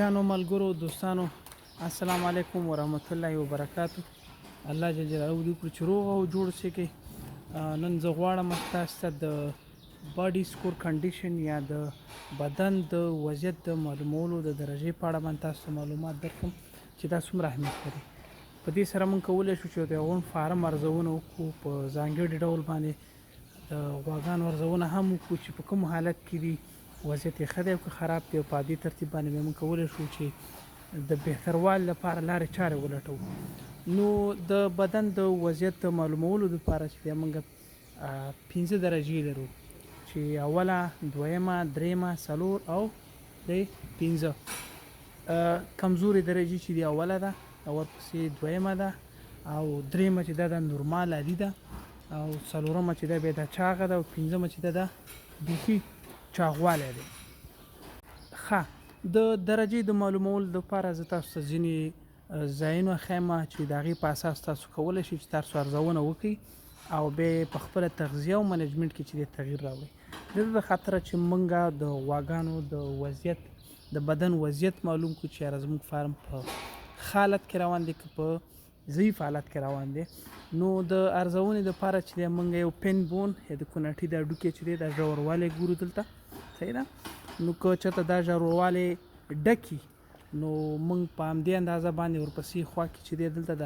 ګرانو ملګرو دوستانو السلام علیکم ورحمت الله وبرکاتو. الله جل جلاله دې وکړي چې روغ او جوړ شئ. نن زه غواړم تاسو ته د باډي سکور کنډیشن یا د بدن د وضعیت د معلومولو د درجې په اړه باندې تاسو ته معلومات درکړم چې دا څومره اهمیت لري. په دې سره موږ کولی شو چې د غون فارم ارزونه وکړو، په ځانګړي ډول باندې د غواګانو ارزونه هم وکړو چې په کوم حالت کې دي، وضعیت یې ښه دی او که خراب دی، او په دې ترتیب باندې به موږ کولی شو چې د بهتروالي لپاره لارې چارې ولټوو. نو د بدن د وضعیت د معلومولو دپاره چې دی موږ 5 درجې لرو، چې اوله، دویمه، دریمه، څلور او د 15. کمزوري درجې چې دی اوله ده، ورپسې دویمه ده، او دریمه چې دا د نورمال عادي ده، او څلورمه چې دا بیا د چاغه ده، او 15مه چې دا بیخي چاغوالی دی. د درجې د معلومولو لپاره زه تاسو ته ځینې ځایونه ښیم چې د هغې په اساس تاسو کولی شئ چې تاسو ارزونه وکړئ او بیا په خپله تغذیه او منیجمنټ کې چې دی تغییر راوړئ. د دې د خاطره چې موږ د غواګانو د وضعیت د بدن وضعیت معلوم کړو چې یاره زموږ فارم په ښه حالت کې روان دی که په ضعیف حالت کې روان دی. نو د ارزونې دپاره چې دی موږ یو پین بون یا د کوناټي د هډوکي چې دی دا ژوروالی ګورو دلته، صحیح ده. نو که چېرته دا ژوروالی ډکي نو موږ په همدې اندازه باندې ورپسې خوا کې چې دی دلته د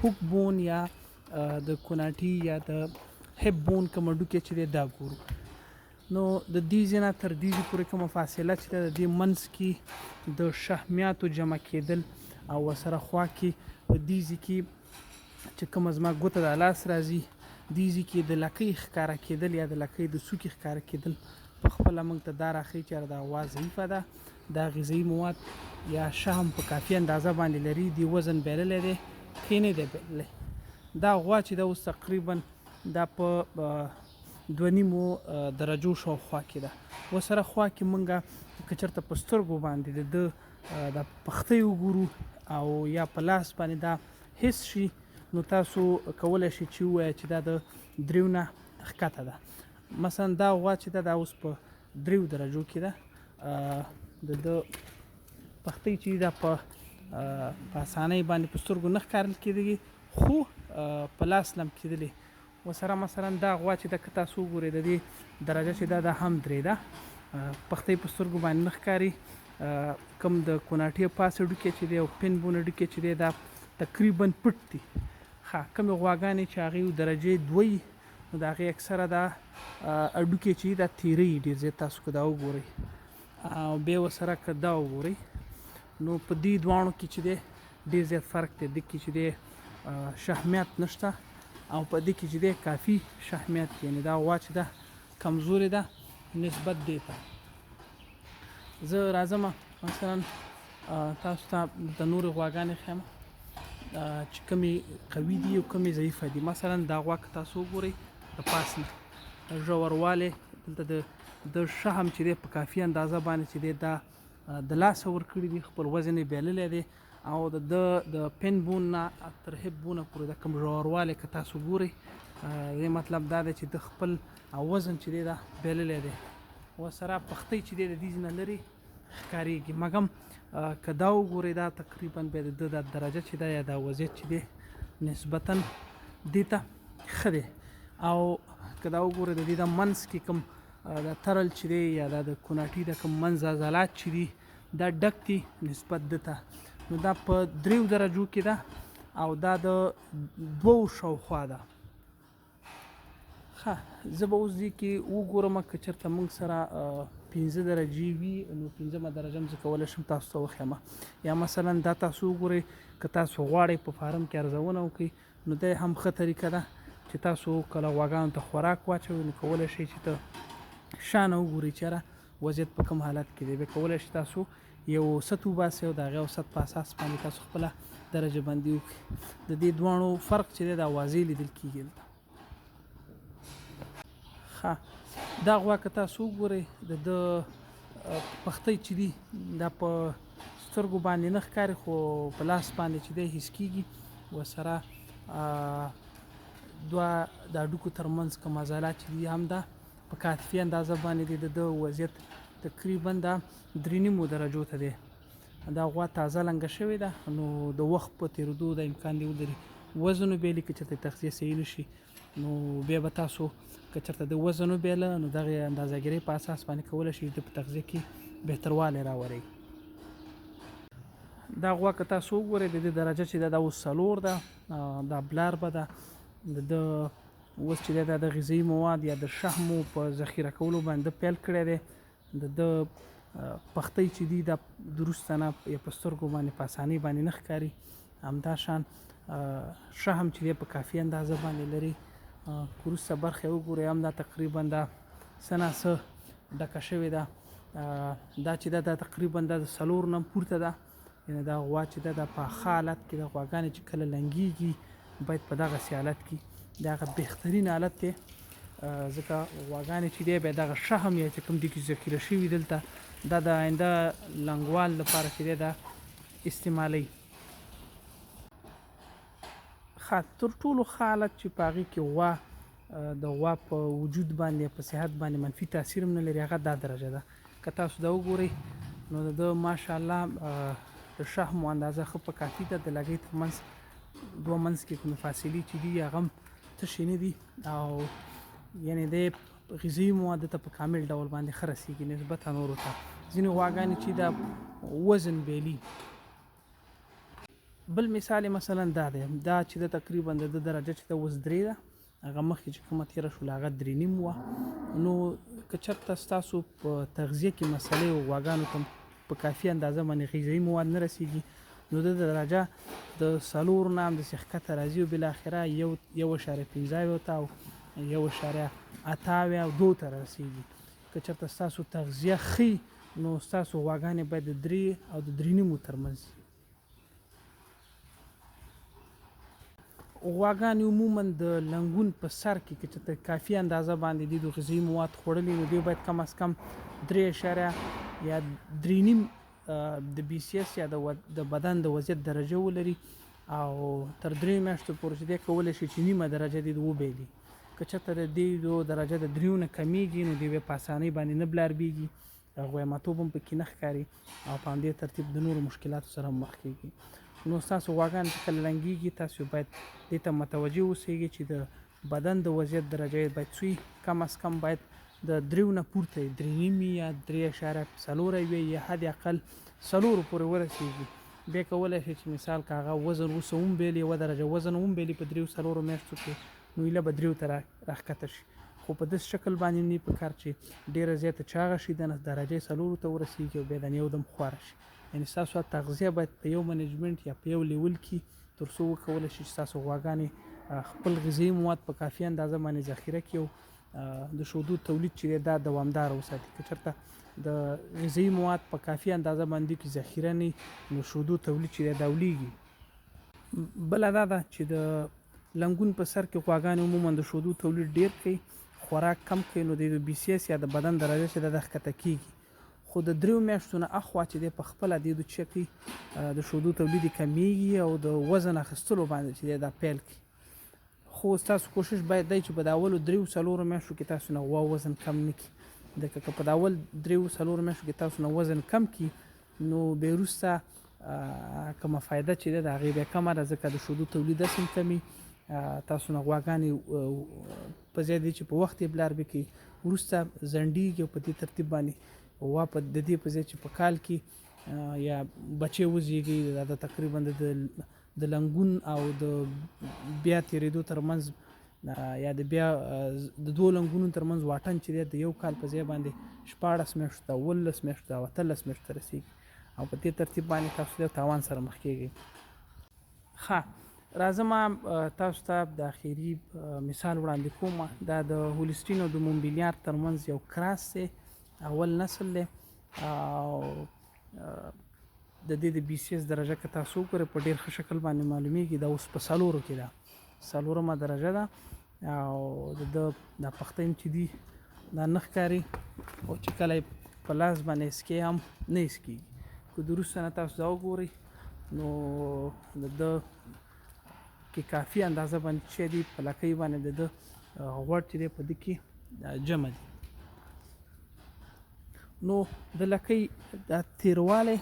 هوک بون یا د کوناټي یا د هپ بون کوم هډوکی چې دی دا ګورو. نو د دې ځای نه تر دې ځای پورې کومه فاصله چې ده د دې منځ کې د شحمیاتو جمع کېدل او ورسره خوا کې په دې ځای کې چې کومه زما ګوته د لاس راځي دې ځای کې د لکۍ ښکاره کېدل یا د لکۍ د څوکې ښکاره کېدل په خپله موږ ته دا راښیي چې د غوا ضعیفه ده، دا غذایي مواد یا شحم په کافي اندازه باندې لري، دی وزن بایللی دی که نه دی بایللی. دا غوا چې ده اوس تقریبا دا په 2.5 درجو شاوخوا کې ده. ورسره خوا کې موږ که چېرته په سترګو باندې د پښتۍ وګورو او یا په لاس باندې دا حس شي، نو تاسو کولی شئ چې ووایئ چې دا د 3 نه ښکته ده. مثلا دا غوا چې ده دا اوس په 3 درجو کې ده، د پښتۍ چې دا په اسانۍ باندې په سترګو نه ښکارل کېدلې خو په لاس لم کېدلې. ورسره مثلا دا غوا چې ده که تاسو وګورئ د دې درجه چې ده دا هم 3 ده، پښتۍ په سترګو باندې نه ښکاري. کوم د کوناټي پاس هډوکی چې دی او پین بون هډوکی چې دی دا تقریبا پټ دي. کومې غواګانې چې هغې درجې 2 نو د هغې اکثره دا هډوکي چې دا تیره یي ډېر زیات. تاسو که دا وګورئ او بیا ورسره که دا وګورئ نو په دې دواړو کې چې دی ډېر زیات فرق دی. دې کې چې دی شحمیات نشته او په دې کې چې دی کافي شحمیات دی، یعنې دا غوا چې ده کمزورې ده نسبت دې ته. زه راځم مثلا تاسو ته د نورې غواګانې ښیم چې کومې قوي دي او کومې ضعیفه دي. مثلا دا غوا که تاسو وګورئ د پاس نه ژوروالی دلته د شحم چې دی په کافي اندازه باندې چې دی دا د لاسه ورکړي دي، خپل وزن یې بایللی دی، او د پین بون نه تر هپ بونه پورې د کوم ژوروالی که تاسو ګورئ دې مطلب دا دی چې د خپل وزن چې دی دا بایللی دی. ورسره پښتۍ چې دی د دې نه لرې ښکارېږي، مګم که دا وګورئ دا تقریبا بیا د ده دا درجه چې ده یا دا وضعیت چې دی نسبتا دې ته ښه دی. او که دا وګورئ د دې د منځ کې کوم دا ترل چې دی یا دا د کوناټي د کوم منځ عضلات چې دي دا ډک دي نسبت ده ته، نو دا په 3 درجو کې ده او دا د 2 شاوخوا ده. زه به اوس دې کې وګورم که چېرته موږ سره 15 درجې وي نو 15مه درجه هم زه کولی شم تاسو ته وښیم. یا مثلا دا تاسو وګورئ که تاسو غواړئ په فارم کې ارزونه وکړئ نو دا هم ښه طریقه ده چې تاسو کله غواګانو ته خوراک واچوئ نو کولی شئ چې ته شانه وګورئ چې یاره وضعیت په کوم حالت کې دی. بیا کولی شئ تاسو یو ست وباسئ او د هغې ست په اساس باندې تاسو خپله درجه بندي وکړئ. د دې دواړو فرق چې دی دا واضح لیدل کېږي دلته. دا غوا که تاسو وګورئ د پښتۍ چې دي دا په سترګو باندې نه ښکاري خو په لاس باندې چې دی حس کېږي. ورسره دوه د هډوکو ترمنځ کوم عضلات چې دي هم دا په کافي اندازه باندې د وضعیت تقریبا دا 3.5 درجو ته دی. دا غوا تازه لنګه شوې ده نو د وخت په تېرېدو د امکان دی ولري وزن وبیلي که چېرته تغذیه صحیح نشي نو بیا به تاسو که چېرته د وزن وبیله نو دغې اندازهګیرۍ په اساس باندې کولی شئ د په تغذیه کې بهتروالی راولئ. دا غوا که تاسو وګورئ د دې درجه چې ده دا اوس 4 ده، دا بلاربه ده، د ده اوس چې دی دا د غذایي مواد یا د شحمو په ذخیره کولو باندې پیل کړی دی. د ده پختی چې دي دا د وروسته نه یا په سترګو باندې په اسانۍ باندې نه ښکاري. همداشان شحم چې دی په کافي اندازه باندې لري. که وروسته برخه یې وګورئ هم دا تقریبا دا څه ناڅه ډکه شوې ده. دا چې ده دا تقریبا دا د 4 نه پورته ده. یعنې دا غوا چې ده دا په ښه حالت کې د غواګانې چې کله لنګېږي باید په دغسې حالت کې د هغه بهترین حالت دی، ځکه غواګانې چې دی بیا دغه شحم یا چې کوم دي کې ذخیره شوي دلته دا د آینده لنګوال لپاره چې دی دا استعمالوي. ښه تر ټولو ښه حالت چې په هغې کې غوا د غوا په وجود باندې په صحت باندې منفي تاثیر هم نه لري هغه دا درجه ده. که تاسو دا وګورئ نو د ده ماشاءالله د شحمو اندازه ښه په کافي ده. د لګۍ تر منځ دوه منځ کې کومې فاصلې چې دي هغه هم تشې نه دي او یعنې دی غذایي موادو ته په کامل ډول باندې ښه رسېږي نسبتا نورو ته. ځینې غواګانې چې دا وزن بیلي. بل مثال مثلا دا دی، دا چې د تقریبا د درجه چې د اوس 3 ده، هغه مخکې چې کومه تېره شوله هغه 3.5 وه. نو که چېرته ستاسو په تغذیه کې مسلې او غواګانو ته په کافي اندازه باندې غذایي مواد نه رسېږي نو د درجه د 4 نه همداسې ښکته راځي او بالاخره 1.15 ته او 1.8 او 2 ته رسېږي. که چېرته ستاسو تغذیه ښي نو ستاسو غواګانې باید د 3 او د 3.5 ترمنځ. غواګانې عموما د لنګون په سر کې که چېرته کافي اندازه باندې دي د غذایي مواد خوړلي نو دوی باید کم از کم 3 یا 3.5 د بي سي اس یا د بدن د وضعیت درجه ولري او تر 3 میاشتو پورې چې دی کولی شي چې نیمه درجه دې وبیلي. که چېرته د دې درجه د 3 نه کمیږي نو دوی بیا په اسانۍ باندې نه بلاربېږي، غویمتوب هم پکې نه ښکاري او په همدې ترتیب د نورو مشکلاتو سره مخ کېږي. نو ستاسو غواګانې چې کله لنګېږي تاسو باید دې ته متوجه اوسئ چې د بدن د وضعیت درجه یې باید څوی کم از کم باید د 3 نه پورته 3.5 یا 3.4 یا حد اقل 4 پورې ورسېږي. بیا کولی شي چې مثال که هغه وزن اوس هم بیلي 1 درجه وزن هم بیلي په 3-4 میاشتو کې نو ایله به 3 ته راښکته شي. خو په داسې شکل باندې نه پکار چې ډېره زیاته چاغه شي دنه درجې 4 ته ورسېږي او بیا د یو دم خواره شي. یعنې ستاسو تغذیه باید په یو منیجمنټ یا په یو لیول کې تر څو وکولی شي چې ستاسو غواګانې خپل غذایي مواد په کافي اندازه باندې ذخیره کړي او د شودو تولید چې دی دا دوامدار وساتي. که چېرته د غذایي مواد په کافي اندازه باندې کې ذخیره نه نو شودو تولید چې دی دا ولیږي. بله دا ده چې د لنګون په سر کې غواګانې عموما د شودو تولید ډېر کوي، خوراک کم کوي نو د بي سي اس یا د بدن درجه چې ده ښکته کېږي. خو د 3 میاشتو نه اخوا چې دی په خپله د چې کوي د شودو تولید کمیږي او د وزن اخیستلو باندې چې دی دا پیل کوي. خو ستاسو کوشش باید دی چې په د اولو 3-4 میاشتو کې تاسو نه غوا وزن کم نه کړي. ځکه که په د اول 3-4 میاشتو کې تاسو نه وزن کم کړي نو بیا وروسته کومه فایده چې ده د هغې بیا کمه ده، ځکه د شودو تولید داسې هم کمي، تاسو نه غواګانې په ځای دی چې په وخت یې بلاربې کوي وروسته ځنډېږي او په دې ترتیب باندې غوا په د دې په ځای چې په کال کې یا بچې وزېږي دا تقریبا د لنګون او د بیا تېرېدو ترمنځ یا د بیا د 2 لنګونو ترمنځ واټن چې دی د یو کال په ځای باندې 14 میاشتو ته 18 میاشتو ته 18 میاشتو ته رسېږي او په دې ترتیب باندې تاسو د تاوان سره مخ کېږئ. ښه راځم تاسو ته د اخري مثال وړاندې کوم. دا د هولسټین او د مومبلیار ترمنځ یو کراس دی، اول نسل دی او د دې د بي سي اس درجه که تاسو وګورئ په ډېر ښه شکل باندې معلومیږي. دا اوس په 4 کې ده، 4مه درجه ده او د دا پختی چې دي دا نه ښکاري او چې کله یې په لاس باندې اسکې هم نه اسکېږي. که د وروسته نه تاسو دا وګورئ نو د ده کې کافي اندازه باندې چې دي په لکۍ باندې د ده غوړ چې دی په ده کې جمع دي. نو د لکۍ دا تیروالی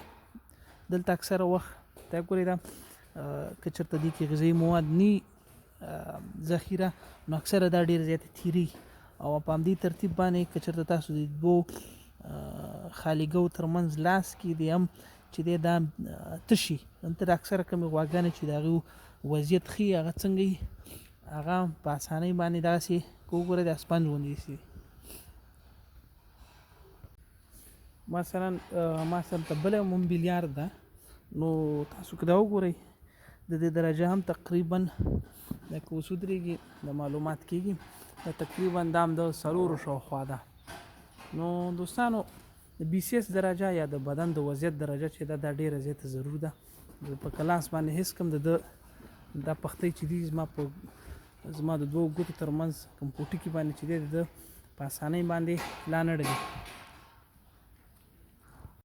دلته اکثره وخت ته ګورئ دا که چېرته دې کې غذایي مواد نی ذخیره نو اکثره دا ډېر زیاتې تیریږي او په همدې ترتیب باندې که چېرته تاسو د دوو خالیګو ترمنځ لاس کېږدئ هم چې دی دا تشي دلته د اکثره کمې غواګانې چې د هغې وضعیت ښي هغه څنګه وي هغه په اسانۍ باندې داسې که وګورئ د سپنج غوندې ایسي مثلا ما سره ته بله هم بیلیارد ده نو تاسو که دا وګورئ د دې درجه هم تقریبا لکه اوس ودرېږي د معلومات کېږي دا تقریبا دا هم د 4 شاوخوا ده نو دوستانو د بي سي اس درجه یا د بدن د وضعیت درجه چې ده دا ډېره زیاته ضرور ده په کلاس باندې هېڅ کوم دا پختۍ چې دي زما د دوو ګوتو ترمنځ کوم پوټي کې باندې چې دی د په اسانۍ باندې لا نه ډلي